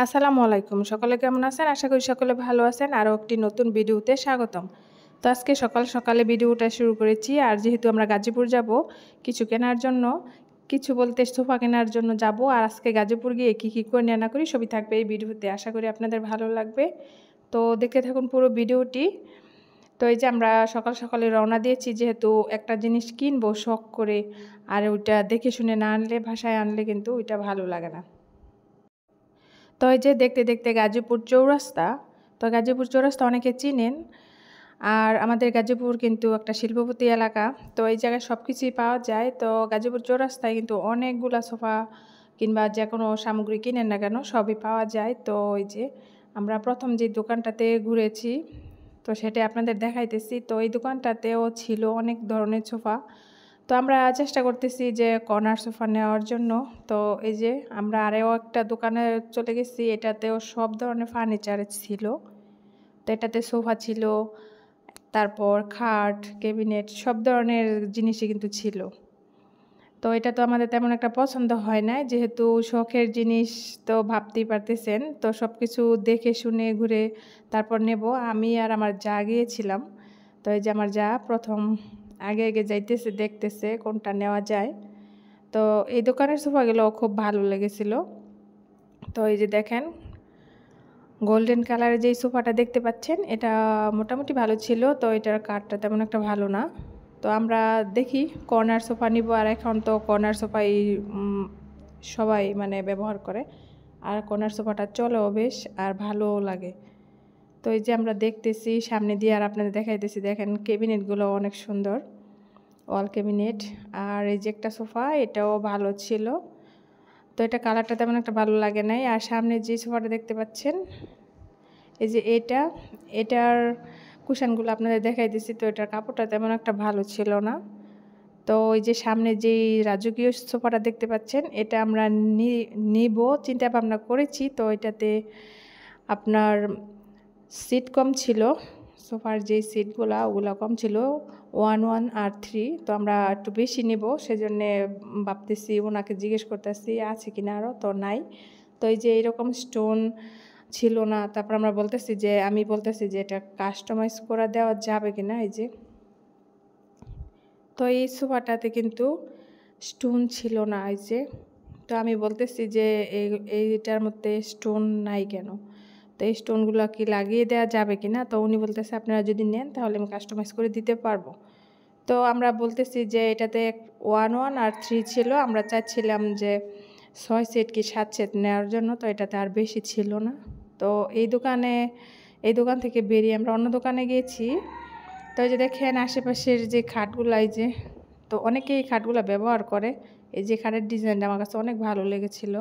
আসসালামু আলাইকুম। সকলে কেমন আছেন? আশা করি সকলে ভালো আছেন। আরও একটি নতুন ভিডিওতে স্বাগতম। তো আজকে সকাল সকালে ভিডিওটা শুরু করেছি। আর যেহেতু আমরা গাজীপুর যাব কিছু কেনার জন্য, কিছু বলতে সোফা কেনার জন্য যাব। আর আজকে গাজীপুর গিয়ে কী করে না করি সবই থাকবে এই ভিডিওতে। আশা করি আপনাদের ভালো লাগবে। তো দেখতে থাকুন পুরো ভিডিওটি। তো এই যে আমরা সকাল সকালে রওনা দিয়েছি, যেহেতু একটা জিনিস কিনবো শখ করে, আর ওইটা দেখে শুনে না আনলে, বাসায় আনলে কিন্তু ওইটা ভালো লাগে না। তো এই যে দেখতে দেখতে গাজীপুর চৌরাস্তা। তো গাজীপুর চৌরাস্তা অনেকে চিনেন। আর আমাদের গাজীপুর কিন্তু একটা শিল্পপতি এলাকা। তো এই জায়গায় সব কিছুই পাওয়া যায়। তো গাজীপুর চৌরাস্তায় কিন্তু অনেকগুলা সোফা কিংবা যে কোনো সামগ্রী কিনেন না কেন সবই পাওয়া যায়। তো এই যে আমরা প্রথম যে দোকানটাতে ঘুরেছি, তো সেটা আপনাদের দেখাইতেছি। তো এই দোকানটাতেও ছিল অনেক ধরনের সোফা। তো আমরা চেষ্টা করতেছি যে কর্নার সোফা নেওয়ার জন্য। তো এই যে আমরা আরও একটা দোকানে চলে গেছি, এটাতেও সব ধরনের ফার্নিচার ছিল। তো এটাতে সোফা ছিল, তারপর খাট, ক্যাবিনেট সব ধরনের জিনিসই কিন্তু ছিল। তো এটা তো আমাদের তেমন একটা পছন্দ হয় না, যেহেতু শখের জিনিস তো ভাবতেই পারতেছেন। তো সব কিছু দেখে শুনে ঘুরে তারপর নেব। আমি আর আমার যা গিয়েছিলাম। তো এই যে আমার যা প্রথম আগে যাইতেছে, দেখতেছে কোনটা নেওয়া যায়। তো এই দোকানের সোফাগুলো খুব ভালো লেগেছিল। তো এই যে দেখেন গোল্ডেন কালারের যেই সোফাটা দেখতে পাচ্ছেন, এটা মোটামুটি ভালো ছিল। তো এটার কাঠটা তেমন একটা ভালো না। তো আমরা দেখি কর্নার সোফা নিব। আর এখন তো কর্নার সোফাই সবাই মানে ব্যবহার করে। আর কর্নার সোফাটা চলেও বেশ, আর ভালোও লাগে। তো এই যে আমরা দেখতেছি সামনে দিয়ে, আর আপনাদের দেখাইতেছি। দেখেন ক্যাবিনেটগুলো অনেক সুন্দর, ওয়াল ক্যাবিনেট। আর এই যে একটা সোফা, এটাও ভালো ছিল। তো এটা কালারটা তেমন একটা ভালো লাগে নাই। আর সামনে যে সোফাটা দেখতে পাচ্ছেন, এই যে এটার কুশনগুলো আপনাদের দেখাইতেছি। তো এটার কাপড়টা তেমন একটা ভালো ছিল না। তো ওই যে সামনে যেই রাজকীয় সোফাটা দেখতে পাচ্ছেন, এটা আমরা নিব চিন্তা ভাবনা করেছি। তো এটাতে আপনার সিট কম ছিল, সোফার যে সিটগুলা ওগুলো কম ছিল, 1 আর 3। তো আমরা একটু বেশি নেব, সেজন্যে ভাবতেছি, ওনাকে জিজ্ঞেস করতেছি আছে কিনা আরও। তো নাই। তো এই যে এইরকম স্টোন ছিল না। তারপর আমি বলতেছি যে এটা কাস্টমাইজ করে দেওয়া যাবে কিনা। এই যে তো এই সোফাটাতে কিন্তু স্টোন ছিল না। এই যে তো আমি বলতেছি যে এইটার মধ্যে স্টোন নাই কেন, তো এই স্টোনগুলো কি লাগিয়ে দেওয়া যাবে কিনা। তো উনি বলতেছে আপনারা যদি নেন তাহলে আমি কাস্টমাইজ করে দিতে পারবো। তো আমরা বলতেছি যে এটাতে 1 আর 3 ছিল, আমরা চাচ্ছিলাম যে 6 সেট কি 7 সেট নেওয়ার জন্য। তো এটাতে আর বেশি ছিল না। তো এই দোকান থেকে বেরিয়ে আমরা অন্য দোকানে গিয়েছি। তো এই যে দেখেন আশেপাশের যে খাটগুলো, এই যে তো অনেকেই এই খাটগুলো ব্যবহার করে। এই যে খাটের ডিজাইনটা আমার কাছে অনেক ভালো লেগেছিল।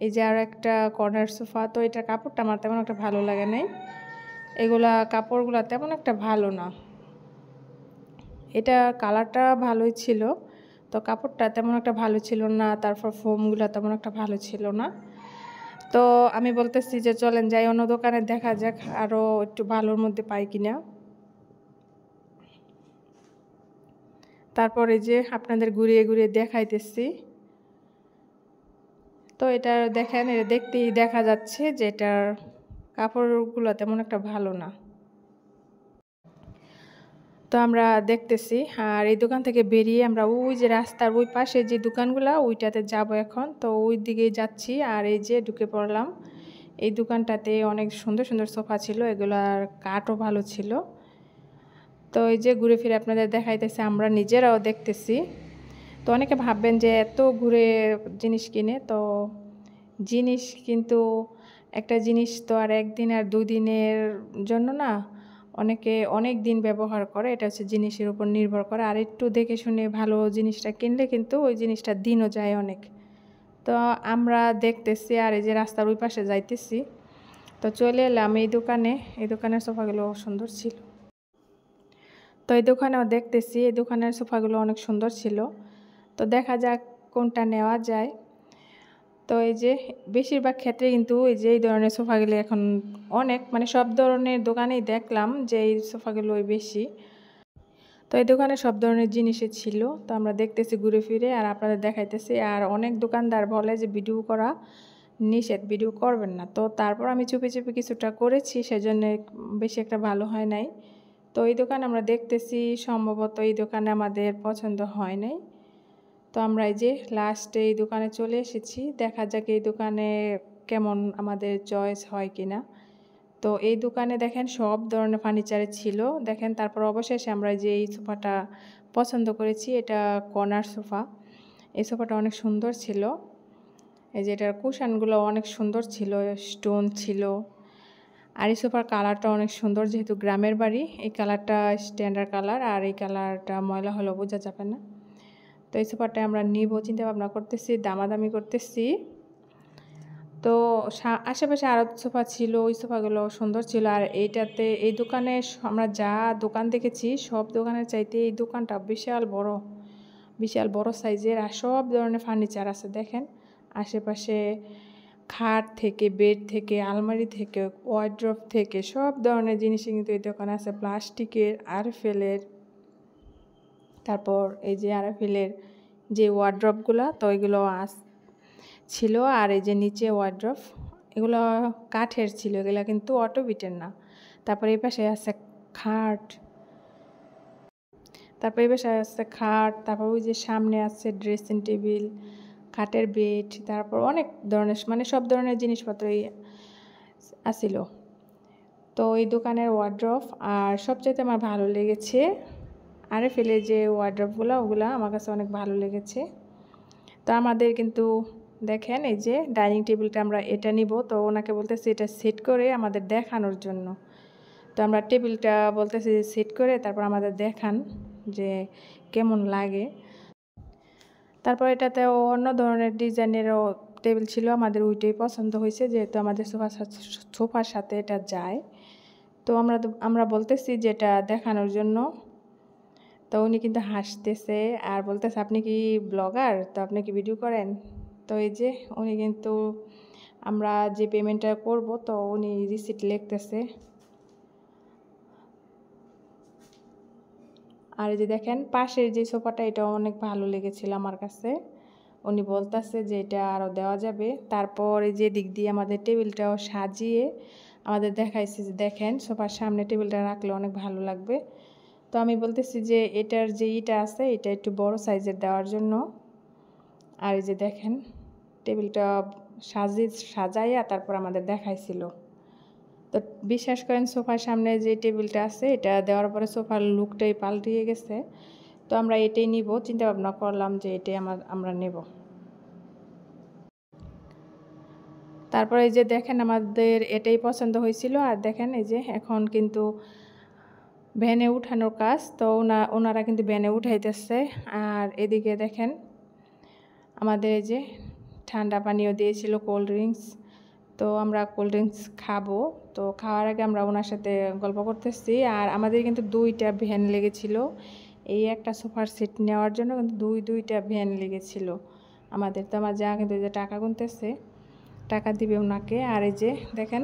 এই যে আর একটা কর্নার সোফা। তো এটার কাপড়টা আমার তেমন একটা ভালো লাগে নাই। কাপড়গুলো তেমন একটা ভালো না। এটা কালারটা ভালোই ছিল, তো কাপড়টা তেমন একটা ভালো ছিল না। তারপর ফোমগুলো তেমন একটা ভালো ছিল না। তো আমি বলতেছি যে চলেন যাই অন্য দোকানে, দেখা যাক আরও একটু ভালোর মধ্যে পাই কিনা। তারপরে যে আপনাদের ঘুরিয়ে ঘুরিয়ে দেখাইতেছি। তো এটা দেখেন, এটা দেখতেই দেখা যাচ্ছে যে এটার কাপড়গুলো তেমন একটা ভালো না। তো আমরা দেখতেছি। আর এই দোকান থেকে বেরিয়ে আমরা ওই যে রাস্তার ওই পাশে যে দোকানগুলো, ওইটাতে যাব এখন। তো ওই দিকেই যাচ্ছি। আর এই যে ঢুকে পড়লাম এই দোকানটাতে। অনেক সুন্দর সুন্দর সোফা ছিল, এগুলার কাঠও ভালো ছিল। তো এই যে ঘুরে ফিরে আপনাদের দেখাইতেছে, আমরা নিজেরাও দেখতেছি। তো অনেকে ভাববেন যে এত ঘুরে জিনিস কিনে, তো জিনিস কিন্তু একটা জিনিস তো আর একদিন আর 2 দিনের জন্য না, অনেকে অনেক দিন ব্যবহার করে। এটা হচ্ছে জিনিসের উপর নির্ভর করে। আর একটু দেখে শুনে ভালো জিনিসটা কিনলে কিন্তু ওই জিনিসটা দিনও যায় অনেক। তো আমরা দেখতেছি, আর এই যে রাস্তার ওই পাশে যাইতেছি। তো চলে এলাম এই দোকানে। এই দোকানের সোফাগুলো সুন্দর ছিল। তো এই দোকানেও দেখতেছি, এই দোকানের সোফাগুলো অনেক সুন্দর ছিল। তো দেখা যাক কোনটা নেওয়া যায়। তো এই যে বেশিরভাগ ক্ষেত্রে কিন্তু এই ধরনের সোফাগুলো এখন অনেক মানে সব ধরনের দোকানেই দেখলাম যে এই সোফাগুলোই বেশি। তো এই দোকানে সব ধরনের জিনিসই ছিল। তো আমরা দেখতেছি ঘুরে ফিরে, আর আপনাদের দেখাইতেছি। আর অনেক দোকানদার বলে যে ভিডিও করা নিষেধ, ভিডিও করবেন না। তো তারপর আমি চুপি চুপি কিছুটা করেছি, সেজন্য বেশি একটা ভালো হয় নাই। তো এই দোকানে আমরা দেখতেছি সম্ভবত এই দোকানে আমাদের পছন্দ হয় নাই। তো আমরা এই যে লাস্টে এই দোকানে চলে এসেছি, দেখা যাক এই দোকানে কেমন আমাদের চয়েস হয় কিনা। তো এই দোকানে দেখেন সব ধরনের ফার্নিচারে ছিল দেখেন। তারপর অবশেষে আমরা যে এই সোফাটা পছন্দ করেছি, এটা কর্নার সোফা। এই সোফাটা অনেক সুন্দর ছিল। এই যে এটার কুশানগুলো অনেক সুন্দর ছিল, স্টোন ছিল। আর এই সোফার কালারটা অনেক সুন্দর, যেহেতু গ্রামের বাড়ি এই কালারটা স্ট্যান্ডার্ড কালার, আর এই কালারটা ময়লা হলেও বোঝা যাবে না। তো এই সোফাটা আমরা নিব চিন্তা ভাবনা করতেছি, দামাদামি করতেছি। তো আশেপাশে আরও সোফা ছিল, ওই সোফাগুলো সুন্দর ছিল। আর এইটাতে এই দোকানে আমরা যা দোকান দেখেছি সব দোকানের চাইতে এই দোকানটা বিশাল বড় সাইজের, আর সব ধরনের ফার্নিচার আছে দেখেন। আশেপাশে খাট থেকে, বেড থেকে, আলমারি থেকে, ওয়ার্ড্রপ থেকে সব ধরনের জিনিসই কিন্তু এই দোকানে আছে। প্লাস্টিকের, আরএফএলের, তারপর এই যে আরএফএলের যে ওয়ার্ড্রপগুলো, তো এগুলো ছিল। আর এই যে নিচে ওয়ার্ড্রপ, এগুলো কাঠের ছিল, এগুলো কিন্তু অটোবিটের না। তারপর এই পাশে আছে খাট, তারপর ওই যে সামনে আছে ড্রেসিং টেবিল, খাটের বেড, তারপর অনেক ধরনের মানে সব ধরনের জিনিসপত্রই আসিল। তো এই দোকানের ওয়ার্ড্রপ আর সবচাইতে আমার ভালো লেগেছে আরএফএলের যে ওয়ার্ড্রপগুলো, ওগুলো আমার কাছে অনেক ভালো লেগেছে। তো আমাদের কিন্তু দেখেন এই যে ডাইনিং টেবিলটা আমরা এটা নিব, তো ওনাকে বলতেছি এটা সেট করে আমাদের দেখানোর জন্য। তো আমরা টেবিলটা বলতেছি সেট করে তারপর আমাদের দেখান যে কেমন লাগে। তারপর এটাতেও অন্য ধরনের ডিজাইনেরও টেবিল ছিল, আমাদের ওইটাই পছন্দ হয়েছে, যেহেতু আমাদের সোফার সাথে এটা যায়। তো আমরা বলতেছি যে এটা দেখানোর জন্য। তো উনি কিন্তু হাসতেছে আর বলতেছে আপনি কি ব্লগার, তো আপনি কি ভিডিও করেন? তো এই যে উনি কিন্তু আমরা যে পেমেন্টটা করব, তো উনি রিসিট লিখতেছে। আর এই যে দেখেন পাশের যে সোফাটা, এটা অনেক ভালো লেগেছিল আমার কাছে। উনি বলতেছে যে এটা আরও দেওয়া যাবে। তারপর এই যে দিক দিয়ে আমাদের টেবিলটাও সাজিয়ে আমাদের দেখাইছে যে দেখেন সোফার সামনে টেবিলটা রাখলে অনেক ভালো লাগবে। তো আমি বলতেছি যে এটার যে ইটা আছে এটা একটু বড় সাইজের দেওয়ার জন্য। আর এই যে দেখেন টেবিলটা সাজাইয়া তারপর আমাদের দেখাইছিল। তো বিশ্বাস করেন সোফার সামনে যে টেবিলটা আছে এটা দেওয়ার পরে সোফার লুকটাই পাল্টিয়ে গেছে। তো আমরা এটাই নিব, চিন্তা ভাবনা করলাম যে এটাই আমরা নেব। তারপরে এই যে দেখেন আমাদের এটাই পছন্দ হয়েছিল। আর দেখেন এই যে এখন কিন্তু ভ্যানে উঠানোর কাজ, তো ওনারা কিন্তু ভ্যানে উঠাইতেছে। আর এদিকে দেখেন আমাদের এই যে ঠান্ডা পানীয় দিয়েছিল, কোল্ড ড্রিঙ্কস। তো আমরা কোল্ড ড্রিঙ্কস খাবো, তো খাওয়ার আগে আমরা ওনার সাথে গল্প করতেছি। আর আমাদের কিন্তু 2টা ভ্যান লেগেছিল এই একটা সোফার সেট নেওয়ার জন্য, কিন্তু দুইটা ভ্যান লেগেছিল আমাদের। তো আমার যা কিন্তু যে টাকা গুনতেছে, টাকা দিবে ওনাকে। আর এই যে দেখেন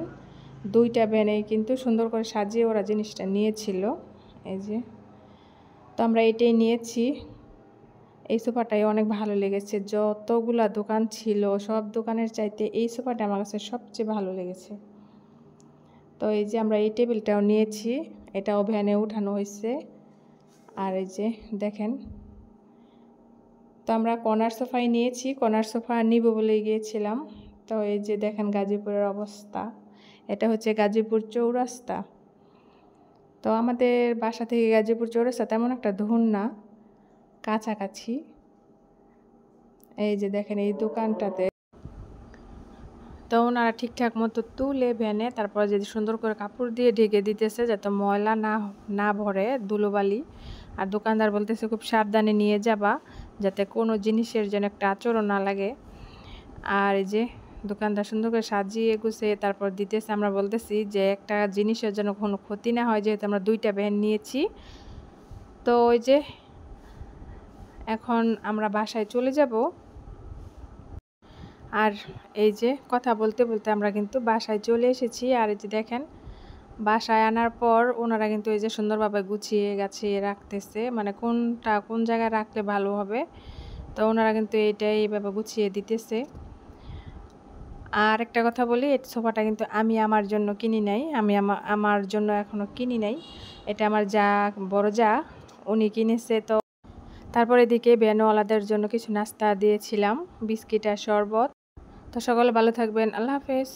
2টা ভ্যানেই কিন্তু সুন্দর করে সাজিয়ে ওরা জিনিসটা নিয়েছিল। এই যে তো আমরা এটাই নিয়েছি। এই সোফাটাই অনেক ভালো লেগেছে, যতগুলা দোকান ছিল সব দোকানের চাইতে এই সোফাটা আমার কাছে সবচেয়ে ভালো লেগেছে। তো এই যে আমরা এই টেবিলটাও নিয়েছি, এটাও ভ্যানে উঠানো হয়েছে। আর এই যে দেখেন, তো আমরা কর্নার সোফাই নিয়েছি, কর্নার সোফা নিব বলে গিয়েছিলাম। তো এই যে দেখেন গাজীপুরের অবস্থা, এটা হচ্ছে গাজীপুর চৌরাস্তা। তো আমাদের বাসা থেকে গাজীপুর চৌরাস্তা তেমন একটা দূর না, কাছাকাছি। এই যে দেখেন এই দোকানটাতে তো ওনারা ঠিকঠাক মতো তুলে ভ্যানে তারপর যদি সুন্দর করে কাপড় দিয়ে ঢেকে দিতেছে যাতে ময়লা না ভরে ধুলোবালি। আর দোকানদার বলতেছে খুব সাবধানে নিয়ে যাবা, যাতে কোনো জিনিসের যেন একটা আঁচড়ও না লাগে। আর এই যে দোকানদার সুন্দর করে সাজিয়ে গুছিয়ে তারপর দিতেছে। আমরা বলতেছি যে একটা জিনিসের যেন কোনো ক্ষতি না হয়, যেহেতু আমরা 2টা ভ্যান নিয়েছি। তো ওই যে এখন আমরা বাসায় চলে যাব। আর এই যে কথা বলতে বলতে আমরা কিন্তু বাসায় চলে এসেছি। আর এই যে দেখেন বাসায় আনার পর ওনারা কিন্তু এই যে সুন্দরভাবে গুছিয়ে গাছিয়ে রাখতেছে, মানে কোনটা কোন জায়গায় রাখলে ভালো হবে। তো ওনারা কিন্তু এইটাই এইভাবে গুছিয়ে দিতেছে। আর একটা কথা বলি, এই সোফাটা কিন্তু আমি আমার জন্য কিনি নাই, আমি আমার জন্য এখনও কিনি নাই, এটা আমার বড় যা উনি কিনেছে। তো তারপর এদিকে ভ্যানওয়ালাদের জন্য কিছু নাস্তা দিয়েছিলাম, বিস্কিট আর শরবত। তো সকলে ভালো থাকবেন, আল্লাহ হাফেজ।